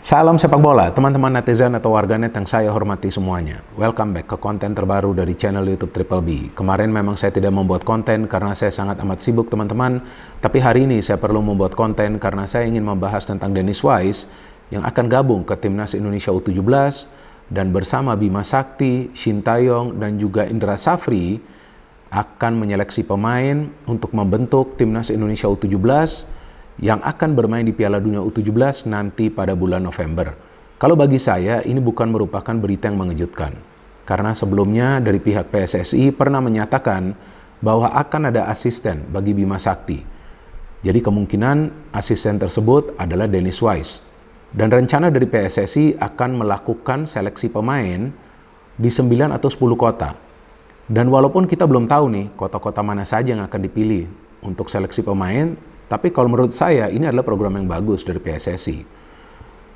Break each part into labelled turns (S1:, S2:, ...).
S1: Salam sepak bola, teman-teman netizen atau warganet yang saya hormati semuanya. Welcome back ke konten terbaru dari channel YouTube Triple B. Kemarin memang saya tidak membuat konten karena saya sangat amat sibuk teman-teman. Tapi hari ini saya perlu membuat konten karena saya ingin membahas tentang Dennis Wise yang akan gabung ke Timnas Indonesia U17 dan bersama Bima Sakti, Shin Taeyong, dan juga Indra Safri akan menyeleksi pemain untuk membentuk Timnas Indonesia U17 yang akan bermain di Piala Dunia U17 nanti pada bulan November. Kalau bagi saya, ini bukan merupakan berita yang mengejutkan. Karena sebelumnya dari pihak PSSI pernah menyatakan bahwa akan ada asisten bagi Bima Sakti. Jadi kemungkinan asisten tersebut adalah Dennis Wise. Dan rencana dari PSSI akan melakukan seleksi pemain di 9 atau 10 kota. Dan walaupun kita belum tahu nih kota-kota mana saja yang akan dipilih untuk seleksi pemain, tapi kalau menurut saya ini adalah program yang bagus dari PSSI.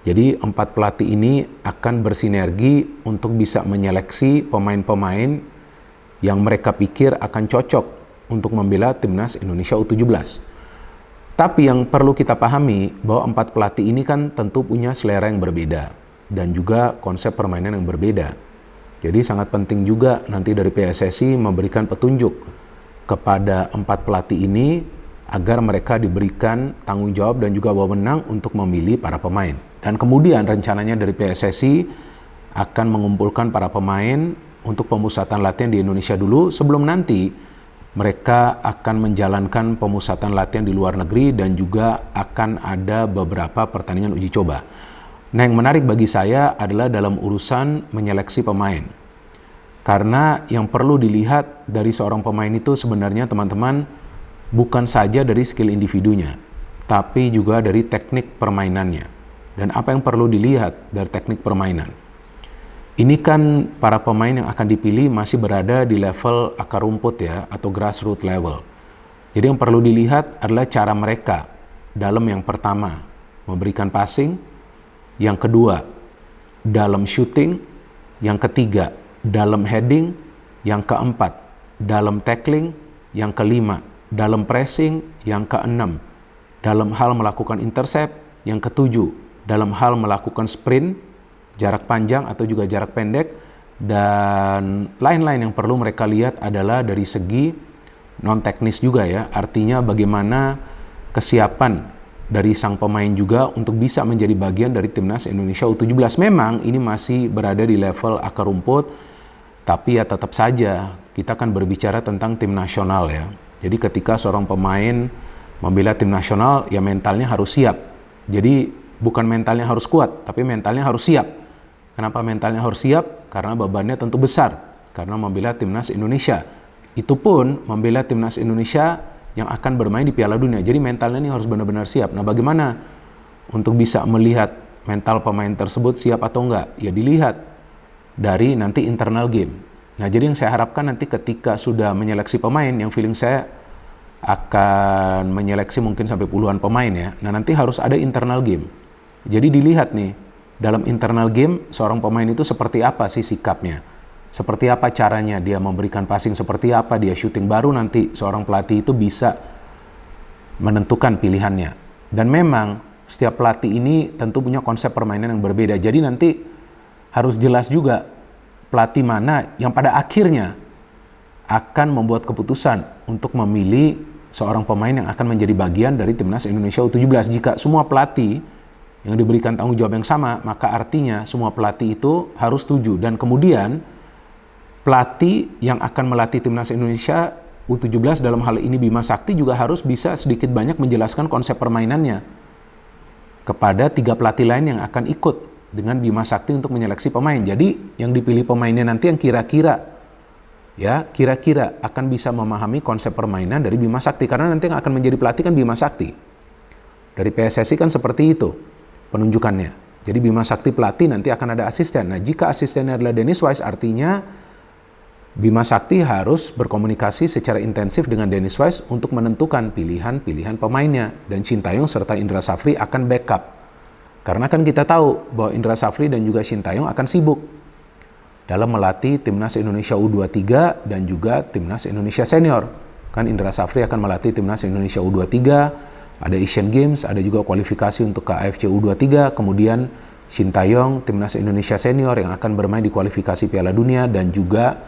S1: Jadi 4 pelatih ini akan bersinergi untuk bisa menyeleksi pemain-pemain yang mereka pikir akan cocok untuk membela Timnas Indonesia U17. Tapi yang perlu kita pahami bahwa 4 pelatih ini kan tentu punya selera yang berbeda dan juga konsep permainan yang berbeda. Jadi sangat penting juga nanti dari PSSI memberikan petunjuk kepada 4 pelatih ini agar mereka diberikan tanggung jawab dan juga wewenang untuk memilih para pemain. Dan kemudian rencananya dari PSSI akan mengumpulkan para pemain untuk pemusatan latihan di Indonesia dulu sebelum nanti mereka akan menjalankan pemusatan latihan di luar negeri dan juga akan ada beberapa pertandingan uji coba. Nah, yang menarik bagi saya adalah dalam urusan menyeleksi pemain. Karena yang perlu dilihat dari seorang pemain itu sebenarnya teman-teman bukan saja dari skill individunya, tapi juga dari teknik permainannya. Dan apa yang perlu dilihat dari teknik permainan? Ini kan para pemain yang akan dipilih masih berada di level akar rumput ya, atau grassroots level. Jadi yang perlu dilihat adalah cara mereka dalam yang pertama, memberikan passing, yang kedua, dalam shooting, yang ketiga, dalam heading, yang keempat, dalam tackling, yang kelima, dalam pressing, yang keenam, dalam hal melakukan intercept, yang ketujuh, dalam hal melakukan sprint, jarak panjang atau juga jarak pendek, dan lain-lain yang perlu mereka lihat adalah dari segi non-teknis juga ya, artinya bagaimana kesiapan dari sang pemain juga untuk bisa menjadi bagian dari Timnas Indonesia U17. Memang ini masih berada di level akar rumput, tapi ya tetap saja kita akan berbicara tentang tim nasional ya. Jadi ketika seorang pemain membela tim nasional, ya mentalnya harus siap. Jadi bukan mentalnya harus kuat, tapi mentalnya harus siap. Kenapa mentalnya harus siap? Karena bebannya tentu besar. Karena membela Timnas Indonesia. Itu pun membela Timnas Indonesia yang akan bermain di Piala Dunia. Jadi mentalnya ini harus benar-benar siap. Nah, bagaimana untuk bisa melihat mental pemain tersebut siap atau enggak? Ya dilihat dari nanti internal game. Nah, jadi yang saya harapkan nanti ketika sudah menyeleksi pemain, yang feeling saya akan menyeleksi mungkin sampai puluhan pemain ya. Nah, nanti harus ada internal game. Jadi dilihat nih, dalam internal game, seorang pemain itu seperti apa sih sikapnya? Seperti apa caranya dia memberikan passing, seperti apa dia shooting. Baru nanti seorang pelatih itu bisa menentukan pilihannya. Dan memang setiap pelatih ini tentu punya konsep permainan yang berbeda. Jadi nanti harus jelas juga pelatih mana yang pada akhirnya akan membuat keputusan untuk memilih seorang pemain yang akan menjadi bagian dari Timnas Indonesia U17. Jika semua pelatih yang diberikan tanggung jawab yang sama, maka artinya semua pelatih itu harus setuju. Dan kemudian pelatih yang akan melatih Timnas Indonesia U17 dalam hal ini Bima Sakti juga harus bisa sedikit banyak menjelaskan konsep permainannya kepada 3 pelatih lain yang akan ikut dengan Bima Sakti untuk menyeleksi pemain. Jadi yang dipilih pemainnya nanti yang kira-kira akan bisa memahami konsep permainan dari Bima Sakti. Karena nanti yang akan menjadi pelatih kan Bima Sakti. Dari PSSI kan seperti itu penunjukannya. Jadi Bima Sakti pelatih, nanti akan ada asisten. Nah, jika asistennya adalah Dennis Wise, artinya Bima Sakti harus berkomunikasi secara intensif dengan Dennis Wise untuk menentukan pilihan-pilihan pemainnya. Dan Shin Taeyong serta Indra Safri akan backup. Karena kan kita tahu bahwa Indra Safri dan juga Shin Taeyong akan sibuk dalam melatih Timnas Indonesia U23 dan juga Timnas Indonesia Senior. Kan Indra Safri akan melatih Timnas Indonesia U23, ada Asian Games, ada juga kualifikasi untuk ke AFC U23, kemudian Sintayong, timnas Indonesia senior yang akan bermain di kualifikasi Piala Dunia dan juga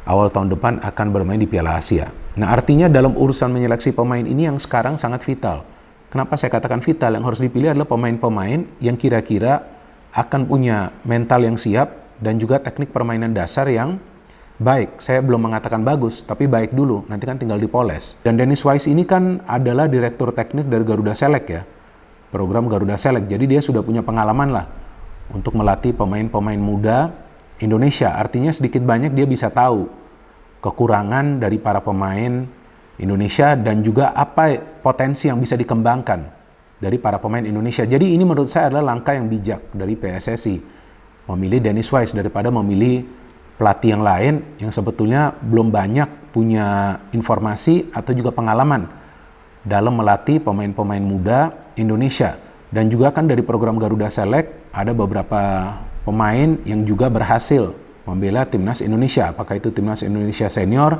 S1: awal tahun depan akan bermain di Piala Asia. Nah, artinya dalam urusan menyeleksi pemain ini yang sekarang sangat vital. Kenapa saya katakan vital? Yang harus dipilih adalah pemain-pemain yang kira-kira akan punya mental yang siap dan juga teknik permainan dasar yang baik. Saya belum mengatakan bagus, tapi baik dulu. Nanti kan tinggal dipoles. Dan Dennis Wise ini kan adalah direktur teknik dari Garuda Select ya. Program Garuda Select. Jadi dia sudah punya pengalaman lah untuk melatih pemain-pemain muda Indonesia. Artinya sedikit banyak dia bisa tahu kekurangan dari para pemain Indonesia dan juga apa potensi yang bisa dikembangkan dari para pemain Indonesia. Jadi ini menurut saya adalah langkah yang bijak dari PSSI. Memilih Dennis Wise daripada memilih pelatih yang lain yang sebetulnya belum banyak punya informasi atau juga pengalaman dalam melatih pemain-pemain muda Indonesia. Dan juga kan dari program Garuda Select ada beberapa pemain yang juga berhasil membela timnas Indonesia. Apakah itu timnas Indonesia senior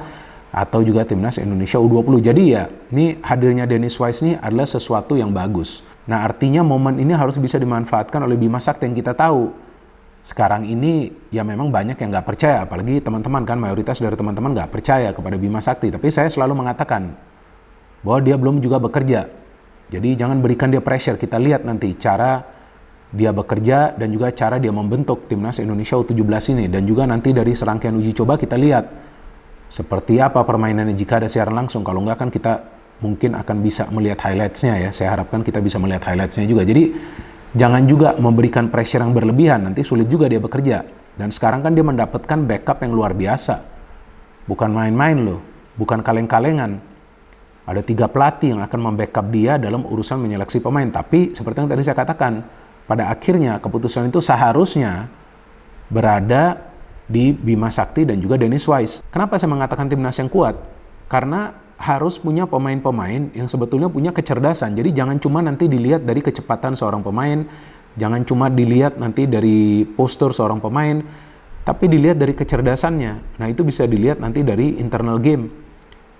S1: atau juga timnas Indonesia U20. Jadi ya, ini hadirnya Dennis Wise ini adalah sesuatu yang bagus. Nah, artinya momen ini harus bisa dimanfaatkan oleh Bima Sakti yang kita tahu. Sekarang ini ya memang banyak yang nggak percaya, apalagi teman-teman kan, mayoritas dari teman-teman nggak percaya kepada Bima Sakti. Tapi saya selalu mengatakan bahwa dia belum juga bekerja. Jadi jangan berikan dia pressure. Kita lihat nanti cara dia bekerja dan juga cara dia membentuk timnas Indonesia U17 ini. Dan juga nanti dari serangkaian uji coba kita lihat seperti apa permainannya jika ada siaran langsung. Kalau enggak kan kita mungkin akan bisa melihat highlights-nya ya. Saya harapkan kita bisa melihat highlights-nya juga. Jadi jangan juga memberikan pressure yang berlebihan. Nanti sulit juga dia bekerja. Dan sekarang kan dia mendapatkan backup yang luar biasa. Bukan main-main loh. Bukan kaleng-kalengan. Ada 3 pelatih yang akan membackup dia dalam urusan menyeleksi pemain. Tapi seperti yang tadi saya katakan, pada akhirnya keputusan itu seharusnya berada di Bima Sakti dan juga Dennis Wise. Kenapa saya mengatakan timnas yang kuat? Karena harus punya pemain-pemain yang sebetulnya punya kecerdasan. Jadi jangan cuma nanti dilihat dari kecepatan seorang pemain, jangan cuma dilihat nanti dari postur seorang pemain, tapi dilihat dari kecerdasannya. Nah, itu bisa dilihat nanti dari internal game.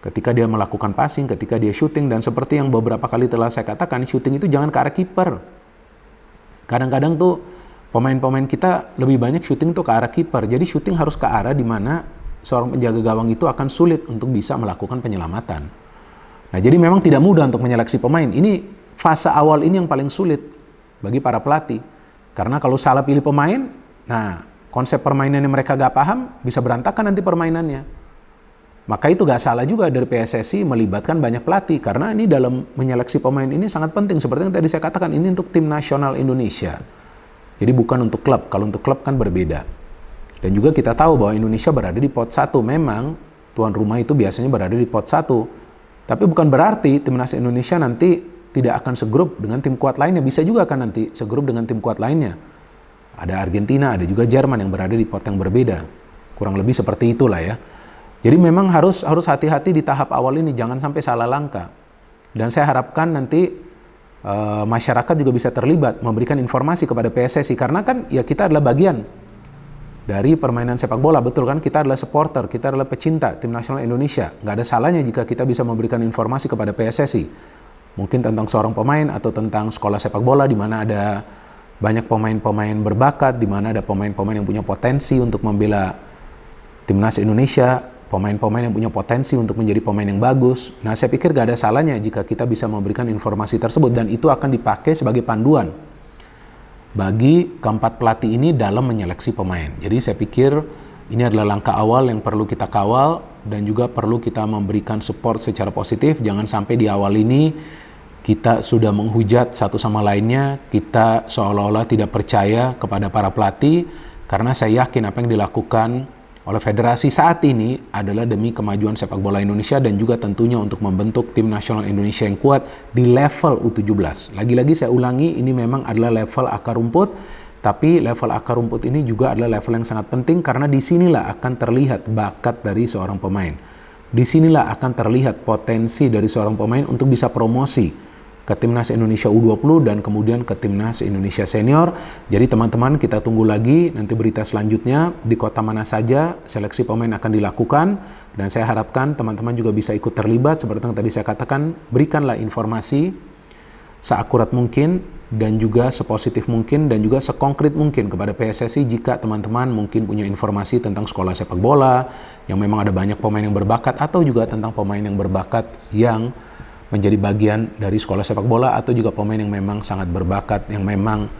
S1: Ketika dia melakukan passing, ketika dia shooting, dan seperti yang beberapa kali telah saya katakan, shooting itu jangan ke arah kiper. Kadang-kadang tuh pemain-pemain kita lebih banyak shooting tuh ke arah kiper. Jadi shooting harus ke arah di mana seorang penjaga gawang itu akan sulit untuk bisa melakukan penyelamatan. Nah, jadi memang tidak mudah untuk menyeleksi pemain. Ini fase awal ini yang paling sulit bagi para pelatih. Karena kalau salah pilih pemain, nah konsep permainannya mereka gak paham, bisa berantakan nanti permainannya. Maka itu gak salah juga dari PSSI melibatkan banyak pelatih, karena ini dalam menyeleksi pemain ini sangat penting. Seperti yang tadi saya katakan, ini untuk tim nasional Indonesia. Jadi bukan untuk klub. Kalau untuk klub kan berbeda. Dan juga kita tahu bahwa Indonesia berada di pot 1. Memang tuan rumah itu biasanya berada di pot 1. Tapi bukan berarti timnas Indonesia nanti tidak akan segrup dengan tim kuat lainnya. Bisa juga kan nanti segrup dengan tim kuat lainnya. Ada Argentina, ada juga Jerman yang berada di pot yang berbeda. Kurang lebih seperti itulah ya. Jadi memang harus hati-hati di tahap awal ini, jangan sampai salah langkah. Dan saya harapkan nanti masyarakat juga bisa terlibat, memberikan informasi kepada PSSI, karena kan ya kita adalah bagian dari permainan sepak bola, betul kan? Kita adalah supporter, kita adalah pecinta tim nasional Indonesia. Nggak ada salahnya jika kita bisa memberikan informasi kepada PSSI, mungkin tentang seorang pemain atau tentang sekolah sepak bola di mana ada banyak pemain-pemain berbakat, di mana ada pemain-pemain yang punya potensi untuk membela timnas Indonesia, pemain-pemain yang punya potensi untuk menjadi pemain yang bagus. Nah, saya pikir gak ada salahnya jika kita bisa memberikan informasi tersebut, dan itu akan dipakai sebagai panduan bagi keempat pelatih ini dalam menyeleksi pemain. Jadi saya pikir ini adalah langkah awal yang perlu kita kawal dan juga perlu kita memberikan support secara positif. Jangan sampai di awal ini kita sudah menghujat satu sama lainnya, kita seolah-olah tidak percaya kepada para pelatih, karena saya yakin apa yang dilakukan oleh federasi saat ini adalah demi kemajuan sepak bola Indonesia dan juga tentunya untuk membentuk tim nasional Indonesia yang kuat di level U17. Lagi-lagi saya ulangi, ini memang adalah level akar rumput, tapi level akar rumput ini juga adalah level yang sangat penting karena disinilah akan terlihat bakat dari seorang pemain. Disinilah akan terlihat potensi dari seorang pemain untuk bisa promosi ke Timnas Indonesia U20 dan kemudian ke Timnas Indonesia Senior. Jadi teman-teman, kita tunggu lagi nanti berita selanjutnya di kota mana saja seleksi pemain akan dilakukan, dan saya harapkan teman-teman juga bisa ikut terlibat. Seperti yang tadi saya katakan, berikanlah informasi seakurat mungkin dan juga sepositif mungkin dan juga sekonkret mungkin kepada PSSI jika teman-teman mungkin punya informasi tentang sekolah sepak bola yang memang ada banyak pemain yang berbakat, atau juga tentang pemain yang berbakat yang menjadi bagian dari sekolah sepak bola, atau juga pemain yang memang sangat berbakat yang memang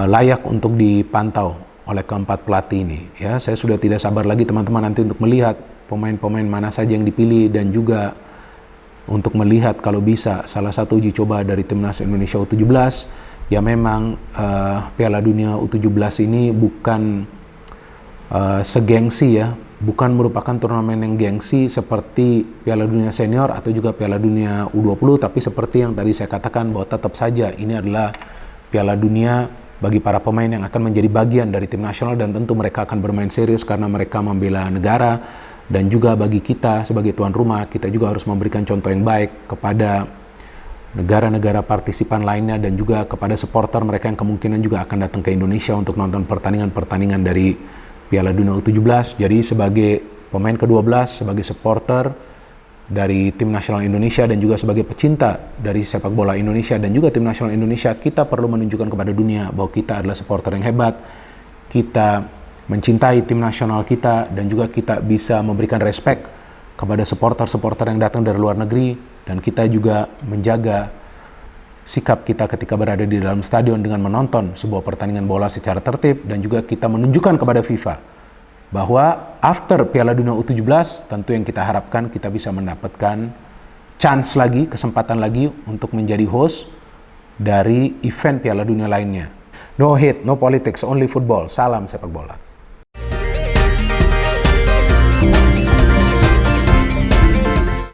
S1: layak untuk dipantau oleh keempat pelatih ini. Ya, saya sudah tidak sabar lagi teman-teman nanti untuk melihat pemain-pemain mana saja yang dipilih, dan juga untuk melihat kalau bisa salah satu uji coba dari Timnas Indonesia U17. Ya memang Piala Dunia U17 ini bukan segengsi ya, bukan merupakan turnamen yang gengsi seperti Piala Dunia Senior atau juga Piala Dunia U20, tapi seperti yang tadi saya katakan bahwa tetap saja ini adalah Piala Dunia bagi para pemain yang akan menjadi bagian dari tim nasional, dan tentu mereka akan bermain serius karena mereka membela negara. Dan juga bagi kita sebagai tuan rumah, kita juga harus memberikan contoh yang baik kepada negara-negara partisipan lainnya, dan juga kepada supporter mereka yang kemungkinan juga akan datang ke Indonesia untuk nonton pertandingan-pertandingan dari Piala Dunia U17. Jadi sebagai pemain ke-12, sebagai supporter dari tim nasional Indonesia, dan juga sebagai pecinta dari sepak bola Indonesia dan juga tim nasional Indonesia, kita perlu menunjukkan kepada dunia bahwa kita adalah supporter yang hebat, kita mencintai tim nasional kita, dan juga kita bisa memberikan respect kepada supporter-supporter yang datang dari luar negeri, dan kita juga menjaga sikap kita ketika berada di dalam stadion dengan menonton sebuah pertandingan bola secara tertib, dan juga kita menunjukkan kepada FIFA bahwa after Piala Dunia U17 tentu yang kita harapkan kita bisa mendapatkan chance lagi, kesempatan lagi untuk menjadi host dari event Piala Dunia lainnya. No hate, no politics, only football. Salam sepak bola.